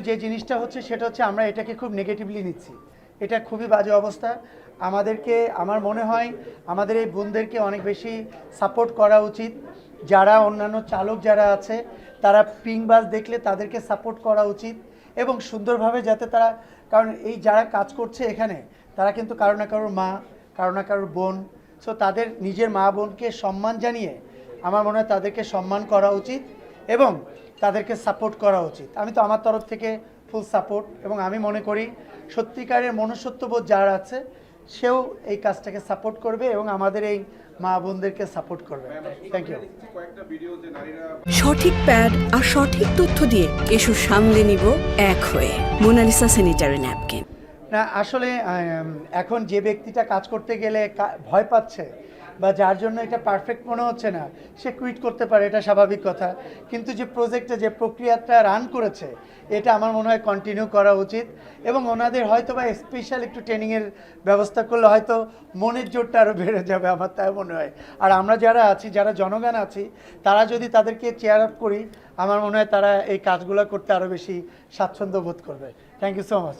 যে জিনিসটা হচ্ছে সেটা হচ্ছে আমরা এটাকে খুব নেগেটিভলি নিচ্ছি। এটা খুবই বাজে অবস্থা। আমাদেরকে, আমার মনে হয় আমাদের এই বোনদেরকে অনেক বেশি সাপোর্ট করা উচিত। যারা অন্যান্য চালক যারা আছে তারা পিং বাস দেখলে তাদেরকে সাপোর্ট করা উচিত এবং সুন্দরভাবে যাতে তারা, কারণ এই যারা কাজ করছে এখানে তারা কিন্তু কারো না কারোর মা, কারো না কারোর বোন। সো তাদের নিজের মা বোনকে সম্মান জানিয়ে আমার মনে হয় তাদেরকে সম্মান করা উচিত এবং তাদেরকে সাপোর্ট করা উচিত। আমি তো আমার তরফ থেকে ফুল সাপোর্ট, এবং আমি মনে করি সত্যিকারের মনুষ্যত্ববোধ যারা আছে সেও এই কাজটাকে সাপোর্ট করবে এবং আমাদের এই মা বোনদেরকে সাপোর্ট করবে। Thank you. সঠিক প্যাড আর সঠিক তথ্য দিয়ে এসো সামলে নিব এক হয়ে মোনালিসা স্যানিটারি ন্যাপকিন। না আসলে এখন যে ব্যক্তিটা কাজ করতে গেলে ভয় পাচ্ছে বা যার জন্য এটা পারফেক্ট মনে হচ্ছে না, সে কুইট করতে পারে, এটা স্বাভাবিক কথা। কিন্তু যে প্রজেক্টে যে প্রক্রিয়াটা রান করেছে এটা আমার মনে হয় কন্টিনিউ করা উচিত এবং ওনাদের হয়তো বা স্পেশাল একটু ট্রেনিংয়ের ব্যবস্থা করলে হয়তো মনের জোরটা আরও বেড়ে যাবে, আমার তাই মনে হয়। আর আমরা যারা আছি, যারা জনগণ আছি, তারা যদি তাদেরকে চেয়ার আপ করি, আমার মনে হয় তারা এই কাজগুলো করতে আরও বেশি স্বাচ্ছন্দ্য বোধ করবে। Thank you so much.